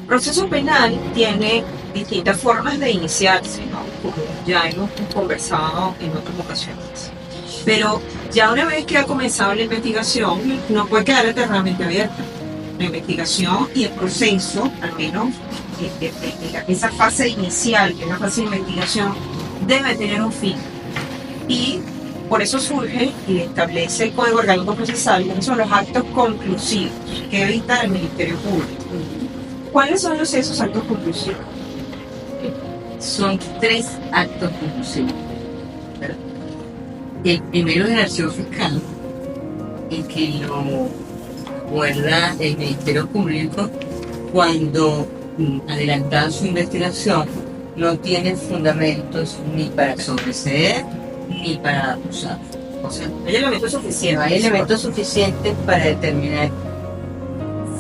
Proceso penal tiene distintas formas de iniciarse, ¿no? Como ya hemos conversado en otras ocasiones. Pero ya una vez que ha comenzado la investigación, no puede quedar eternamente abierta. La investigación y el proceso, al menos esa fase inicial, que es la fase de investigación, debe tener un fin. Y por eso surge y establece el Código Orgánico Procesal, que son los actos conclusivos que evita el Ministerio Público. ¿Cuáles son esos actos conclusivos? Son 3 actos conclusivos. El primero es el archivo fiscal, el que lo guarda el Ministerio Público cuando, adelantada su investigación, no tiene fundamentos ni para sobreseer ni para acusar. O sea, hay elementos suficientes. No hay elementos suficientes para determinar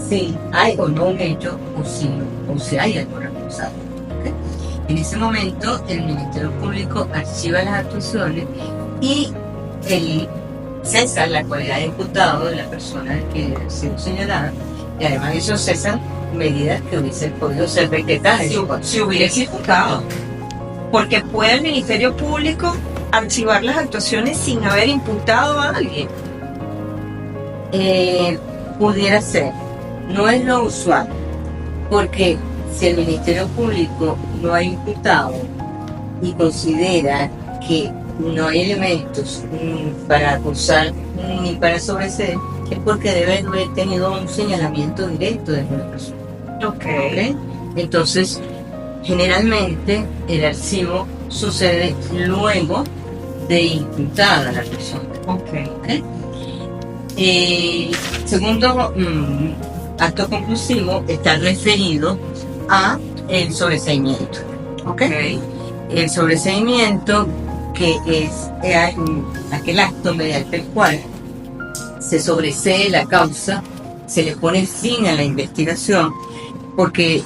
si hay o no un hecho o si hay algo responsable. ¿Okay? En ese momento, el Ministerio Público archiva las actuaciones y cesa la cualidad de imputado de la persona que ha sido señalada, y además eso cesan medidas que hubiesen podido ser decretadas si hubiese imputado. Porque puede el Ministerio Público archivar las actuaciones sin haber imputado a alguien. Pudiera ser. No es lo usual, porque si el Ministerio Público no ha imputado y considera que no hay elementos para acusar ni para sobreseer, es porque debe haber tenido un señalamiento directo de una persona. Okay. Entonces, generalmente el archivo sucede luego de imputada la persona. Okay. Segundo acto conclusivo está referido a el sobreseimiento. Okay. El sobreseimiento, que es aquel acto mediante el cual se sobresee la causa, se le pone fin a la investigación, porque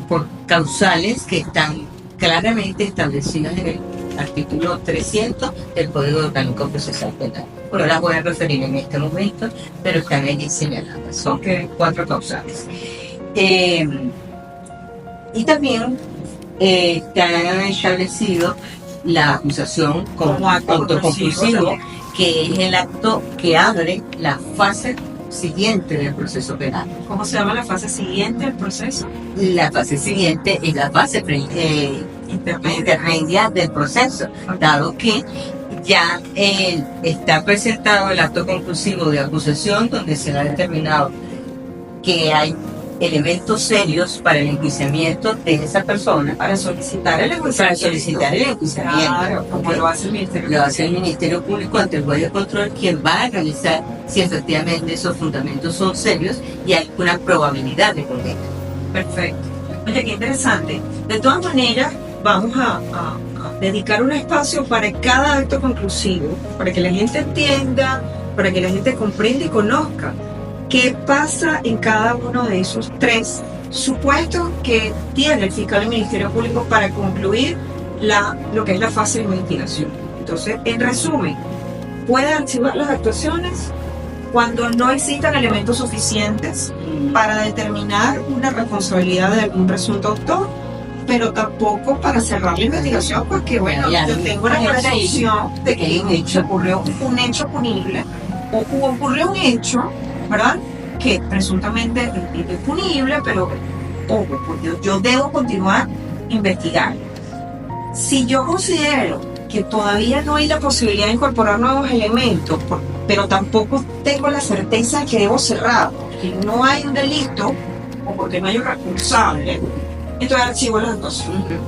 por causales que están claramente establecidas en el artículo 300 del Código Orgánico Procesal Penal. No las voy a referir en este momento, pero están allí señaladas. Son 4 causales. Y también está establecido la acusación como acto conclusivo, que es el acto que abre la fase siguiente del proceso penal. ¿Cómo se llama la fase siguiente del proceso? La fase siguiente es la fase intermedia del proceso, dado que ya está presentado el acto conclusivo de acusación, donde se ha determinado que hay elementos serios para el enjuiciamiento de esa persona, para solicitar el enjuiciamiento. Claro, como lo hace el Ministerio Público. Lo hace el Ministerio Público ante el juez de control, quien va a realizar si efectivamente esos fundamentos son serios y hay una probabilidad de condena. Perfecto. Oye, qué interesante. De todas maneras, vamos a dedicar un espacio para cada acto conclusivo, para que la gente entienda, para que la gente comprenda y conozca qué pasa en cada uno de esos 3 supuestos que tiene el fiscal del Ministerio Público para concluir lo que es la fase de investigación. Entonces, en resumen, puede archivar las actuaciones cuando no existan elementos suficientes para determinar una responsabilidad de algún presunto autor, pero tampoco para cerrar la investigación, porque bueno, yo tengo una presunción de que ocurrió un hecho punible, o ocurrió un hecho, ¿verdad?, que presuntamente es punible, pero ojo, porque yo debo continuar investigando. Si yo considero que todavía no hay la posibilidad de incorporar nuevos elementos, pero tampoco tengo la certeza de que debo cerrar, que no hay un delito o porque no hay un responsable, entonces archivo las actuaciones.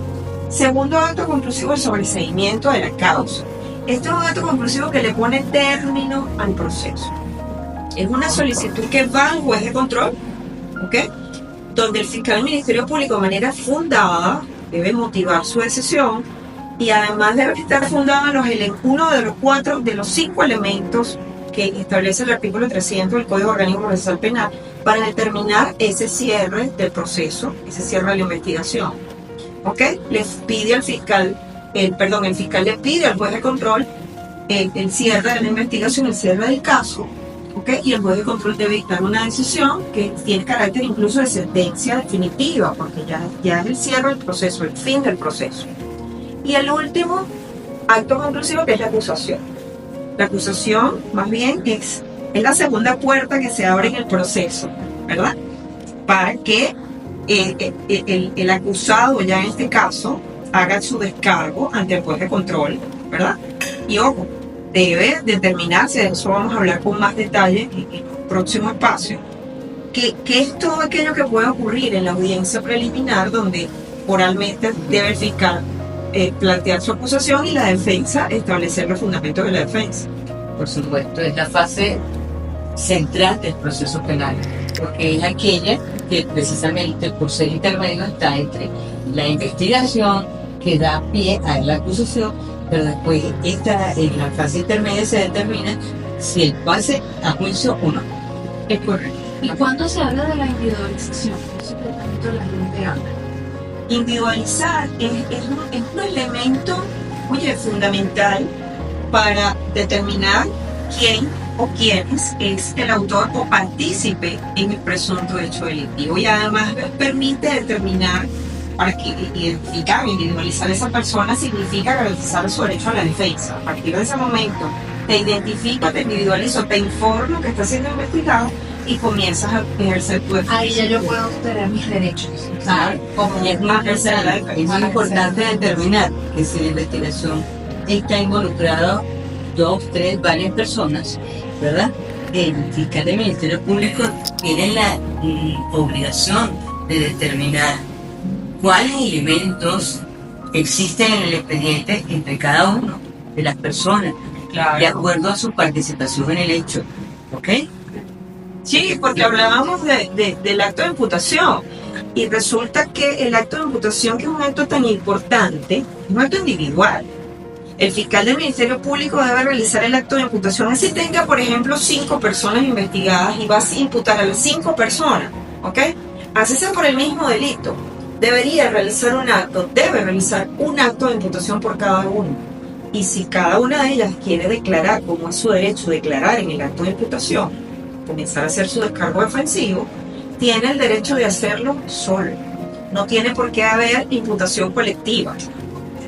Segundo acto conclusivo, el sobreseimiento de la causa. Este es un acto conclusivo que le pone término al proceso. Es una solicitud que va al juez de control, ¿ok?, donde el fiscal del Ministerio Público, de manera fundada, debe motivar su decisión, y además debe estar fundada en uno de los 5 elementos que establece el artículo 300 del Código Orgánico Procesal Penal para determinar ese cierre del proceso, ese cierre de la investigación. ¿Ok? Les pide al fiscal, el fiscal le pide al juez de control el cierre de la investigación, el cierre del caso, ¿ok? Y el juez de control debe dictar una decisión que tiene carácter incluso de sentencia definitiva, porque ya es el cierre del proceso, el fin del proceso. Y el último acto conclusivo, que es la acusación. La acusación, más bien, es la segunda puerta que se abre en el proceso, ¿verdad? Para que el acusado, ya en este caso, haga su descargo ante el juez de control, ¿verdad? Y ojo, debe determinarse, de eso vamos a hablar con más detalle en el próximo espacio, que es todo aquello que puede ocurrir en la audiencia preliminar, donde oralmente debe el fiscal plantear su acusación y la defensa establecer los fundamentos de la defensa. Por supuesto, es la fase central del proceso penal, porque es aquella que precisamente por ser intermedio está entre la investigación que da pie a la acusación, pero después en la fase intermedia se determina si el pase a juicio o no. Es correcto. ¿Y cuándo se habla de la individualización? Eso que tanto la gente habla. Individualizar es un elemento, oye, fundamental para determinar quién o quiénes es el autor o partícipe en el presunto hecho delictivo, y además permite determinar, para que identificar, individualizar a esa persona significa garantizar su derecho a la defensa. A partir de ese momento te identifico, te individualizo, te informo que está siendo investigado y comienzas a ejercer tu defensa. Ahí ya yo puedo obtener mis derechos. Y es muy importante determinar que si la investigación está involucrado 2, 3, varias personas, ¿verdad? El fiscal del Ministerio Público tiene la obligación de determinar cuáles elementos existen en el expediente entre cada uno de las personas, Claro. de acuerdo a su participación en el hecho, ¿ok? Sí, porque hablábamos del acto de imputación, y resulta que el acto de imputación, que es un acto tan importante, es un acto individual. El fiscal del Ministerio Público debe realizar el acto de imputación, así tenga, por ejemplo, 5 personas investigadas y vas a imputar a las 5 personas, ¿ok? Así sea por el mismo delito. Debe realizar un acto de imputación por cada uno. Y si cada una de ellas quiere declarar, como es su derecho declarar en el acto de imputación, comenzar a hacer su descargo defensivo, tiene el derecho de hacerlo solo. No tiene por qué haber imputación colectiva.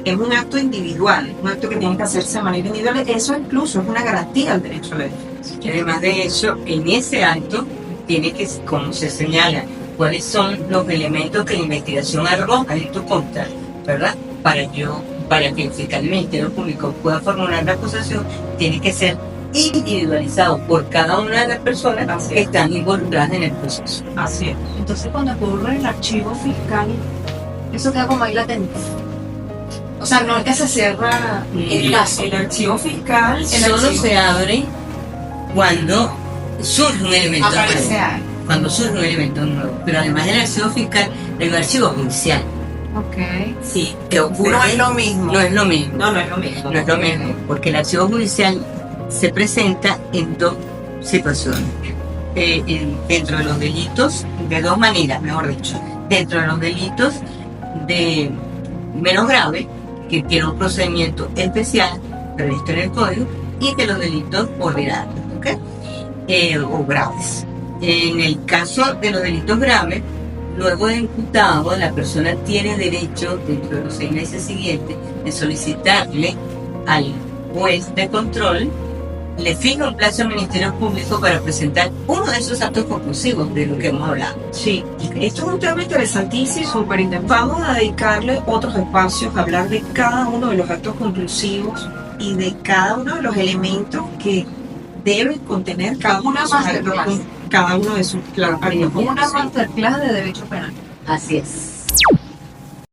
Es un acto individual, un acto que tiene que hacerse de manera individual. Eso incluso es una garantía al derecho a la defensa. Y además de eso, en ese acto tiene que, como se señala, cuáles son los elementos que la investigación arroja en tu contra, ¿verdad? Para que el fiscal del Ministerio Público pueda formular la acusación, tiene que ser individualizado por cada una de las personas que están involucradas en el proceso. Así es. Entonces, cuando ocurre el archivo fiscal, eso queda como ahí latente. O sea, no es que se cierra el caso. El archivo fiscal Solo se abre cuando surge un elemento Aparece nuevo. algo. Cuando surge un elemento nuevo. Pero además del archivo fiscal, hay un archivo judicial. Ok. Sí, que ocurre. No es lo mismo. No es lo mismo. No es lo mismo. No es lo mismo, porque el archivo judicial se presenta en 2 situaciones. Dentro de los delitos, de 2 maneras, mejor dicho. Dentro de los delitos de menos grave, que tiene un procedimiento especial previsto en el código, y de los delitos ordinarios, ¿ok? O graves. En el caso de los delitos graves, luego de imputado, la persona tiene derecho, dentro de los 6 meses siguientes, de solicitarle al juez de control, le fija un plazo al Ministerio Público para presentar uno de esos actos conclusivos de lo que hemos hablado. Sí, esto es un tema interesantísimo, súper interesante. Vamos a dedicarle otros espacios a hablar de cada uno de los actos conclusivos y de cada uno de los elementos que debe contener cada uno de sus masterclass. actos, cada uno de sus áreas. Una masterclass de derecho penal. Así es.